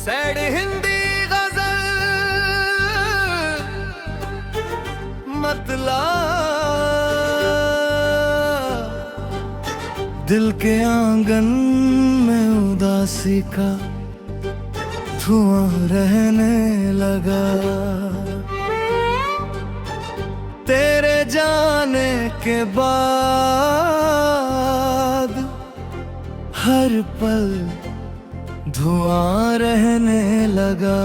Sad Hindi गजल मतला दिल के आंगन में उदासी का धुआं रहने लगा। तेरे जाने के बाद हर पल धुआं रहने लगा।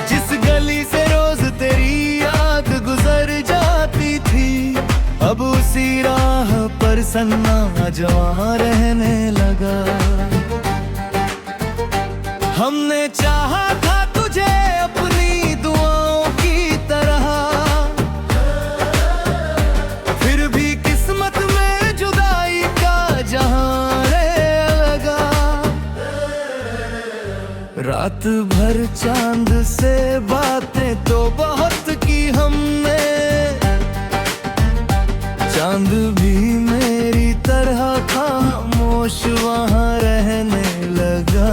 जिस गली से रोज तेरी याद गुजर जाती थी, अब उसी राह पर सन्ना जवां रहने लगा। हमने चाहा था तुझे अपनी दुआओं की तरह, फिर भी किस्मत में जुदाई का जहां लगा। रात भर चांद से बातें तो बहुत की हमने, चांद भी मेरी तरह खामोश वहां रहने लगा।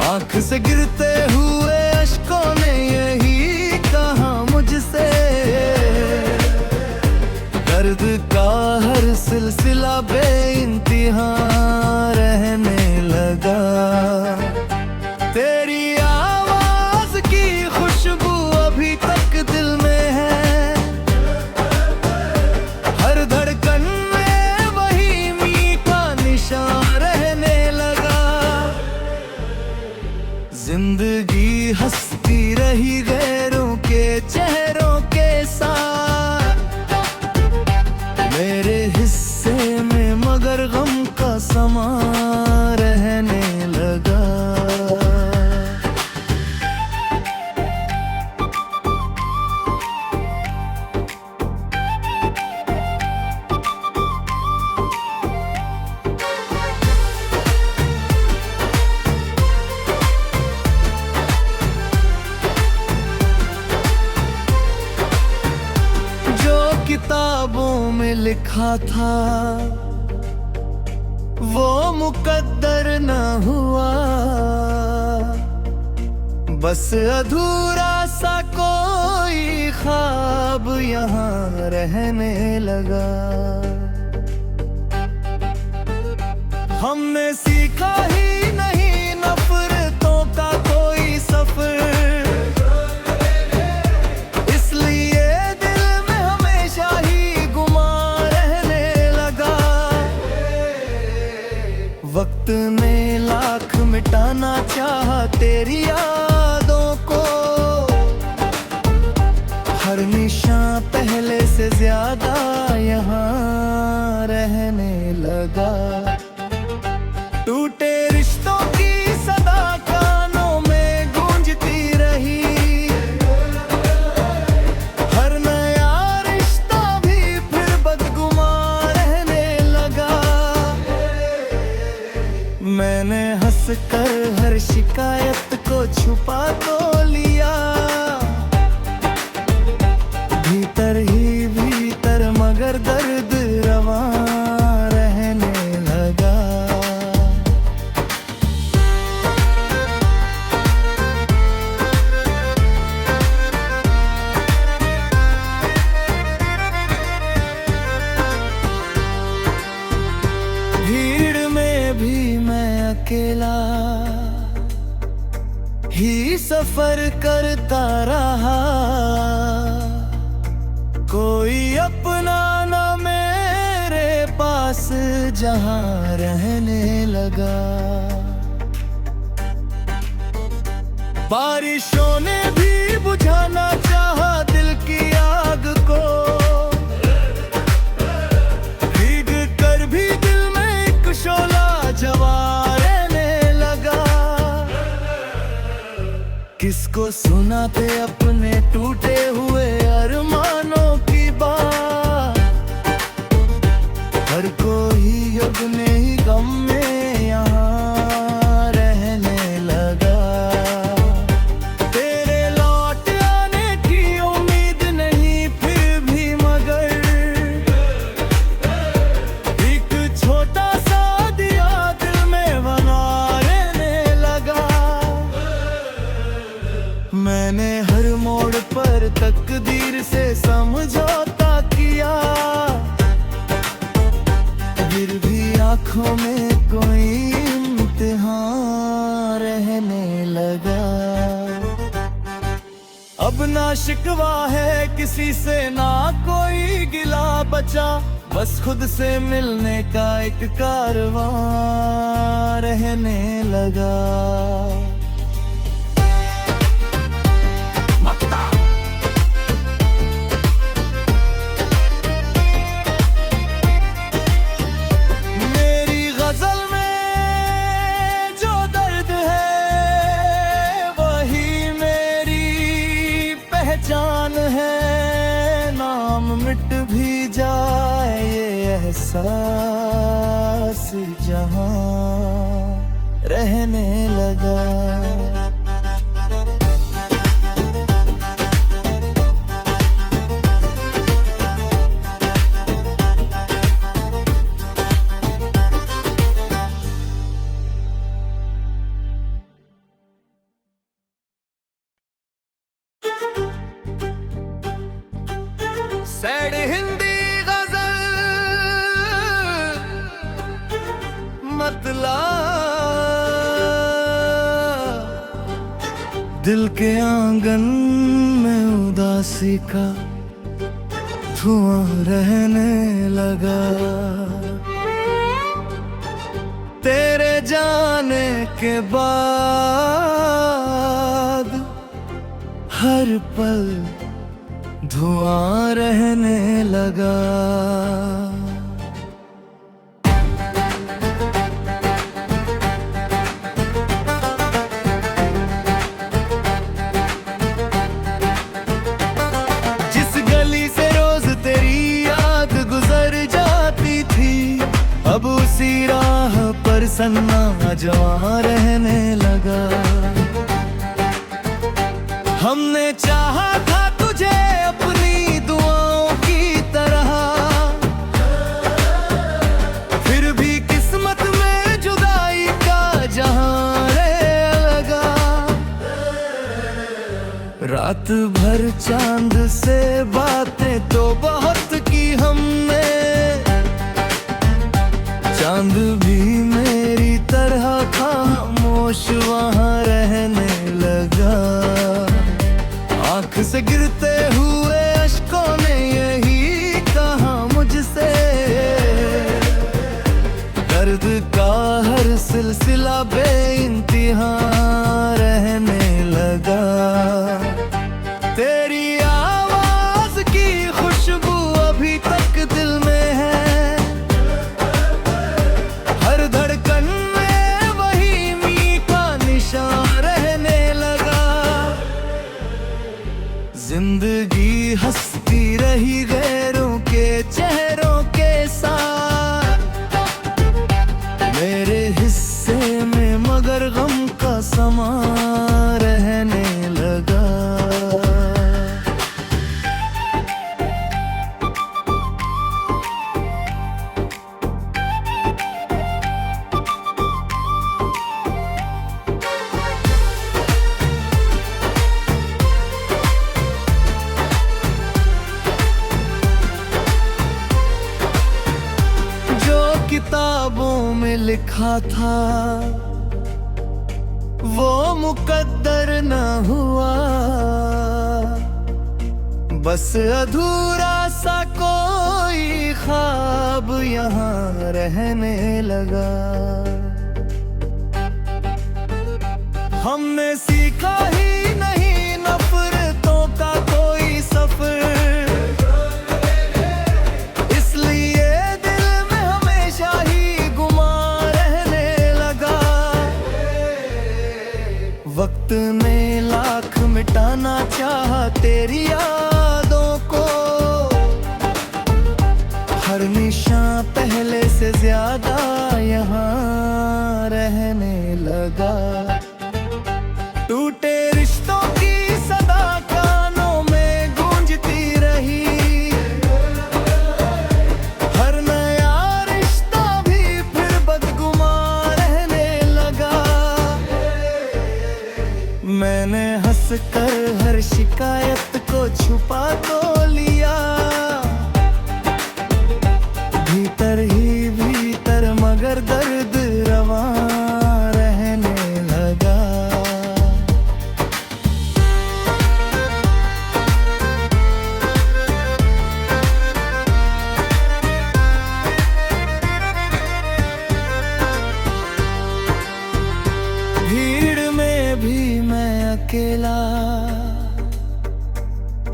आँख से गिरते हुए अश्कों ने यही कहा मुझसे, दर्द का हर सिलसिला बेइंतहा रहने लगा। तेरी आवाज की खुशबू अभी तक दिल में है, हर धड़कन में वही मीठा निशान रहने लगा। जिंदगी हंसती रही गैरों के चेहरों के साथ, मेरे हिस्से में मगर गम का समा रहने लगा। किताबों में लिखा था वो मुकद्दर न हुआ, बस अधूरा सा कोई ख्वाब यहाँ रहने लगा। हमने सीखा ही नहीं नफरतों का कोई सफर, वक्त ने लाख मिटाना चाहा तेरी यादों को, हर निशान पहले से ज्यादा यहाँ रहने लगा। टूटे रिश्तों की सदा कानों में गूंजती रही, हर नया रिश्ता भी फिर बदगुमान रहने लगा। मैंने हंसकर हर शिकायत को छुपा तो लिया, भीतर ही भीतर मगर दर्द रवां रहने लगा। भीड़ में भी मैं अकेला ही सफर करता रहा, कोई अपना न मेरे पास जहां रहने लगा। बारिशों ने भी बुझाना चाहा दिल की आग को, भीग कर भी दिल में एक शोला जवा रहने लगा। किसको सुनाते अपने टूटे हुए अरमानों की बात, हर कोई अपने ही गम में यहाँ रहने लगा। तेरे लौट आंखों में कोई इम्तिहान रहने लगा। अब ना शिकवा है किसी से, ना कोई गिला बचा, बस खुद से मिलने का एक कारवां रहने लगा। मेरी गजल में जो दर्द है वही मेरी पहचान है। नाम मिट भी जाए ये एहसास जहां रहने लगा। सैड हिंदी गजल मतलब दिल के आंगन में उदासी का धुआं रहने लगा। तेरे जाने के बाद हर पल धुआं रहने लगा। जिस गली से रोज तेरी याद गुजर जाती थी, अब उसी राह पर सन्ना जवां रहने लगा। हमने चाहा था तुझे अपनी दुआओं की तरह, फिर भी किस्मत में जुदाई का जहां लगा। रात भर चांद से बातें तो बहुत की हमने, चांद भी मेरी तरह खामोश वहां रहने लगा। आँख से गिरते हुए अश्कों ने यही कहा मुझसे, दर्द का हर सिलसिला बेइंतहा रहने लगा। तेरी आवाज की खुशबू अभी तक दिल में है, हर धड़कन में वही मीठा निशान रहने लगा। जिंदगी हंसती रही गैरों के चेहरों के साथ, मेरे हिस्से में मगर गम का समा रहने लगा। किताबों में लिखा था वो मुकद्दर न हुआ, बस अधूरा सा कोई ख्वाब यहाँ रहने लगा। हमने सीखा ही नहीं नफरतों का कोई सफर, वक्त ने लाख मिटाना चाहा तेरी यादों को, हर निशान पहले से ज्यादा यहाँ रहने लगा। टूटे रिश्तों की सदा कानों में गूंजती रही, हर नया रिश्ता भी फिर बदगुमान रहने लगा। मैंने हंस कर हर शिकायत को छुपा तो लिया, भीतर ही भीतर मगर भीड़ में भी मैं अकेला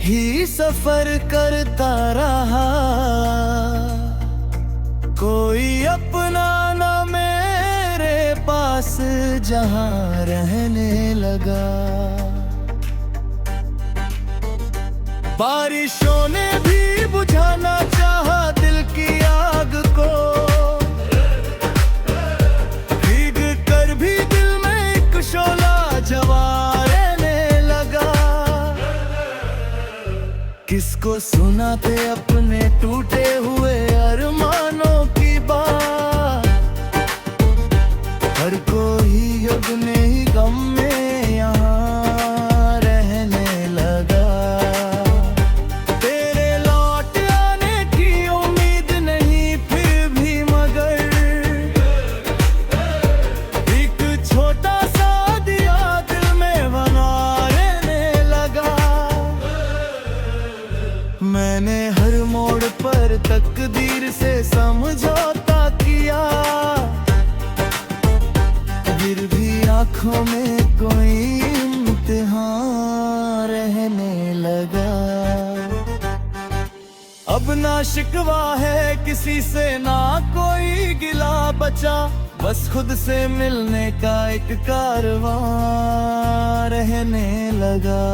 ही सफर करता रहा, कोई अपना न मेरे पास जहां रहने लगा। बारिशों ने भी बुझाना चाहा दिल की आग को, भीग कर भी दिल में एक शोला जवा रहने लगा। किसको सुनाते अपने टूटे हुए अरमानों की बात, हर कोई अपने ही गम में यहाँ रहने लगा। तेरे लौट आने की उम्मीद नहीं फिर भी, मगर एक छोटा सा दिया दिल में बना रहने लगा। मैंने हर मोड़ पर तकदीर से समझौता किया, फिर भी आंखों में कोई इम्तिहान रहने लगा। अब ना शिकवा है किसी से, ना कोई गिला बचा, बस खुद से मिलने का एक कारवां रहने लगा।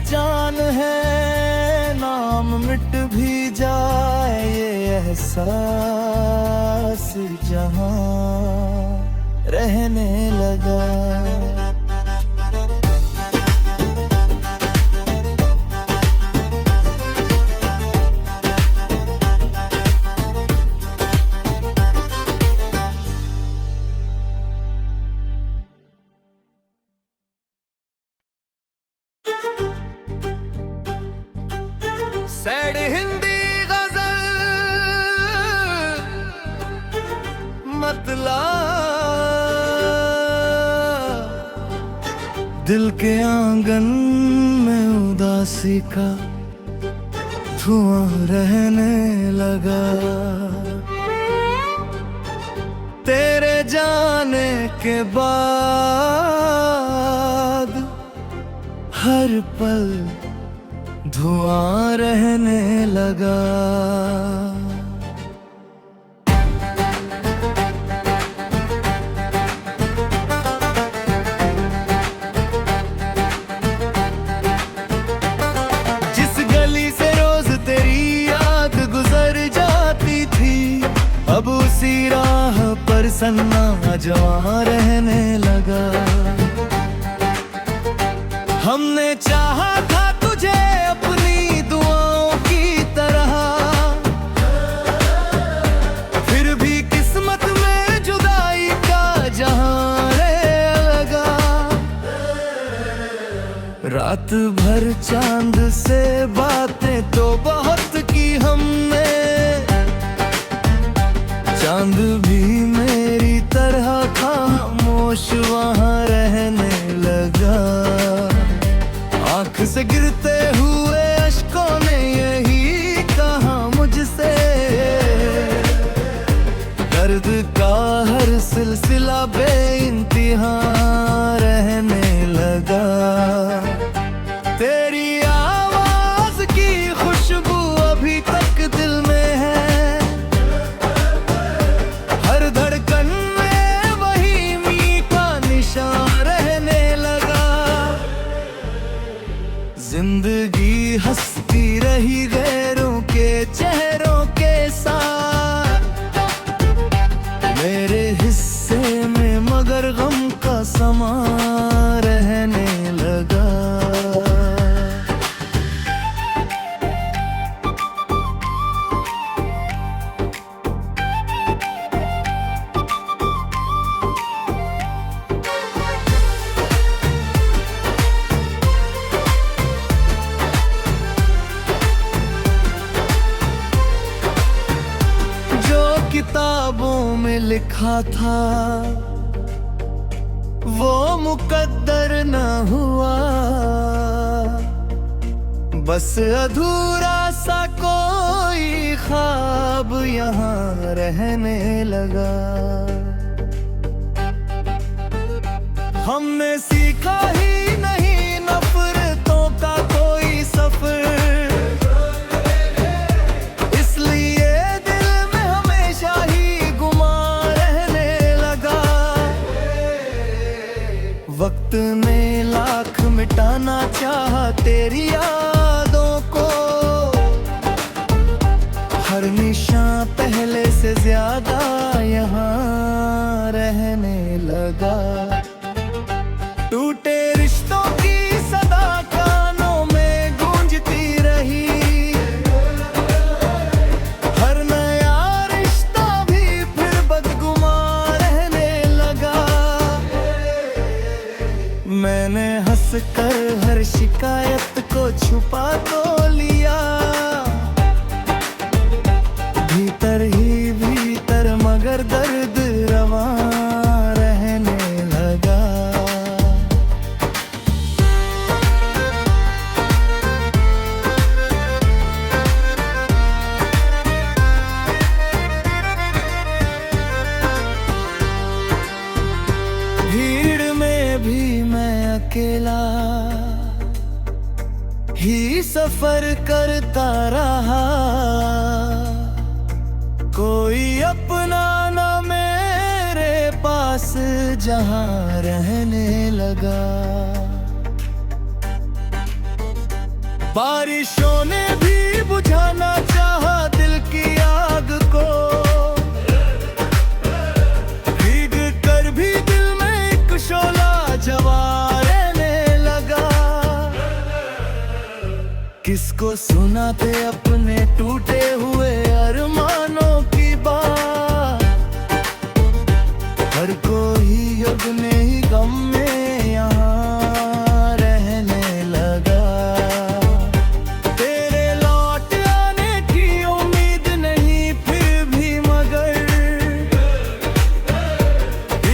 जान है नाम मिट भी जाए ये एहसास जहां रहने लगा। सैड हिंदी गजल मतला दिल के आंगन में उदासी का धुआं रहने लगा। तेरे जाने के बाद हर पल धुआं रहने लगा। जिस गली से रोज तेरी याद गुजर जाती थी, अब उसी राह पर सन्ना जवां रहने लगा। हमने चाहा था तुझे अपनी दुआओं की तरह, फिर भी किस्मत में जुदाई का जहां लगा। रात भर चांद से बातें तो बहुत की हमने, चांद भी मेरी तरह खामोश वहां रहने लगा। आँख से गिरते हुए अश्कों ने यही कहा मुझसे, दर्द का हर सिलसिला बेइंतहा रहने लगा। तेरी आवाज की खुशबू अभी तक दिल में है, हर धड़कन में वही मीठा निशान रहने लगा। जिंदगी हंसती रही गैरों के चेहरों के साथ, मेरे हिस्से में मगर गम का समा रहने लगा। किताबों खातों में लिखा था वो मुकद्दर न हुआ, बस अधूरा सा कोई ख्वाब यहाँ रहने लगा। हमने सीखा ही नहीं नफरतों का कोई सफर, इसलिए दिल में हमेशा ही गुमा रहने लगा। वक्त ने लाख मिटाना चाहा तेरी यादों को, हर निशान पहले से ज्यादा यहाँ रहने लगा। टूटे रिश्तों की सदा कानों में गूंजती रही, हर नया रिश्ता भी फिर बदगुमा रहने लगा। मैंने हंसकर हर शिकायत को छुपा तो लिया, भीतर ही भीतर मगर दर्द रवा रहने लगा। भीड़ में भी मैं अकेला ही सफर करता रहा, कोई अपना न मेरे पास जहां रहने लगा। बारिशों ने भी बुझाना चाहा दिल की आग को, भीग कर भी दिल में एक शोला जवा रहने लगा। किसको सुनाते अपने टूटे हुए अरमानों की बात, हर कोई अपने ही गम में यहाँ रहने लगा। तेरे लौट आने की उम्मीद नहीं फिर भी मगर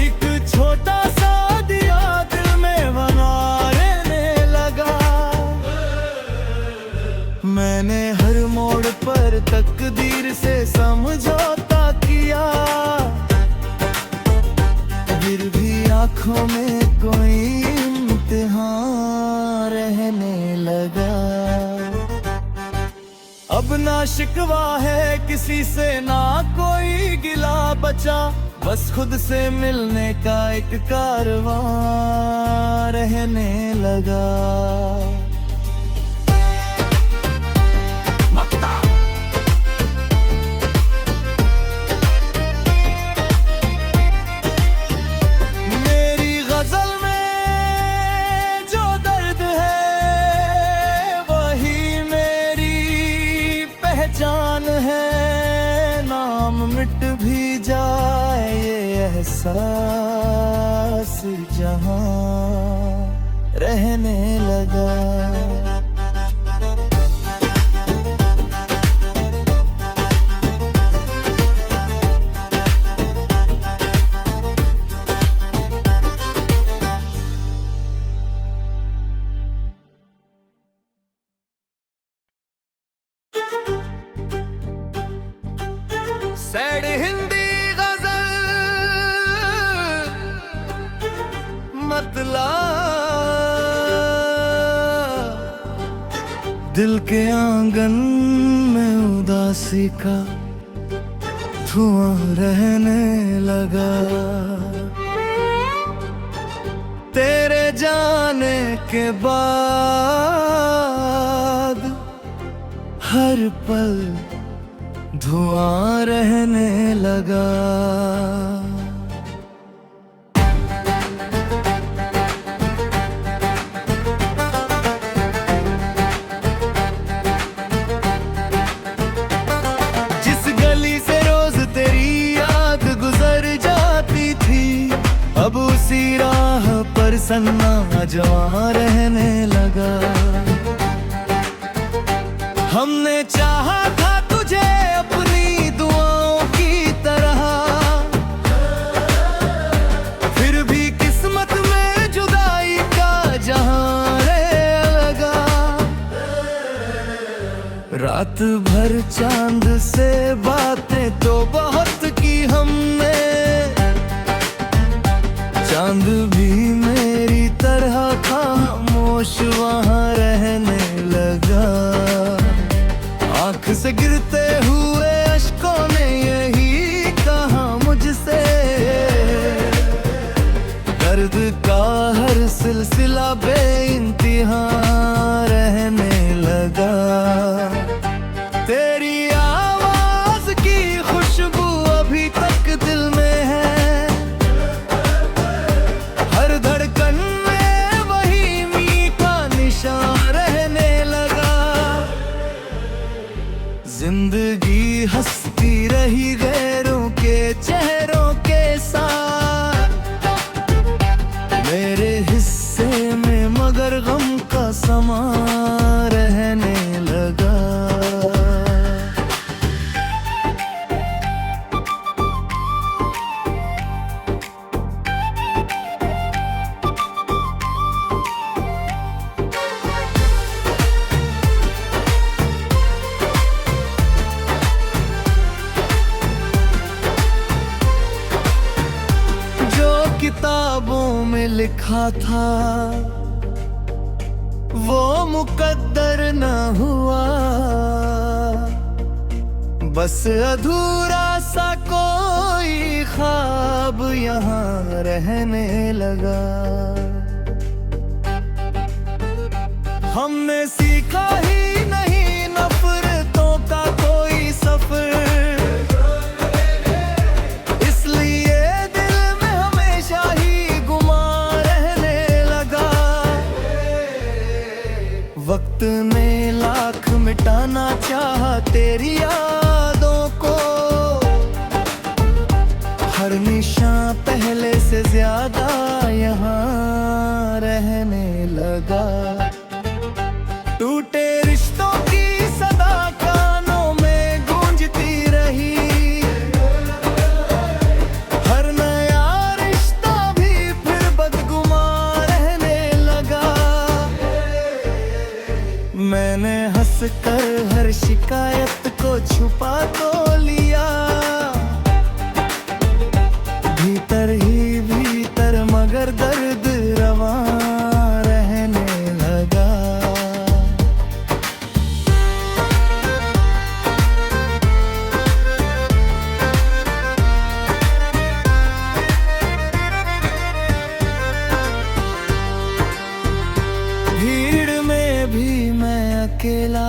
एक छोटा सा दिया दिल में बना रहने लगा। मैंने हर मोड़ पर तकदीर से समझौता किया, फिर भी आंखों में कोई इम्तिहान रहने लगा। अब ना शिकवा है किसी से ना कोई गिला बचा, बस खुद से मिलने का एक कारवां रहने लगा। जान है नाम मिट भी जाए ये एहसास जहां रहने लगा। सैड हिंदी गजल मतलब दिल के आंगन में उदासी का धुआं रहने लगा। तेरे जाने के बाद हर पल धुआं रहने लगा। जिस गली से रोज तेरी याद गुजर जाती थी, अब उसी राह पर सन्ना जवां रहने लगा। हमने चाहा था तुझे अपनी दुआओं की तरह, रात भर चांद से बातें तो बहुत की हमने, चांद भी मेरी तरह खामोश वहाँ रहने लगा। आंख से गिरते हुए अश्कों ने यही कहा मुझसे, दर्द का हर सिलसिला बेइंतहा रहने लगा। तेरी आवाज की खुशबू अभी तक दिल में है, हर धड़कन में वही मीठा निशान रहने लगा। जिंदगी हंसती रही गैरों के चेहरों के साथ, मेरे हिस्से में मगर गम का समा रहने लगा। किताबों में लिखा था वो मुकद्दर न हुआ, बस अधूरा सा कोई ख्वाब यहाँ रहने लगा। हमने सीखा ही नहीं नफरतों का कोई सफर, वक्त ने लाख मिटाना चाहा तेरी यादों को, हर निशान पहले से ज्यादा यहाँ रहने लगा। टूटे रिश्तों की सदा कानों में गूंजती रही, हर नया रिश्ता भी फिर बदगुमान रहने लगा। मैंने हंसकर हर शिकायत को छुपा तो लिया, भीतर ही भीतर मगर दर्द रवा रहने लगा। भीड़ में भी मैं अकेला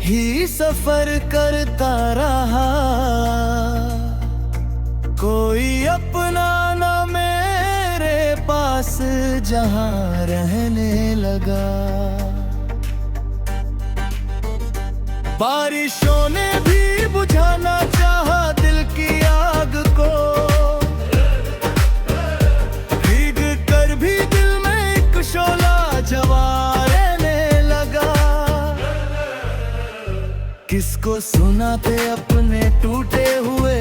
ही सफर करता रहा, कोई अपना न मेरे पास जहां रहने लगा। बारिशों ने भी बुझाना चाहा दिल की आग को, भीग कर भी दिल में एक शोला जवा रहने लगा। किसको सुनाते अपने टूटे हुए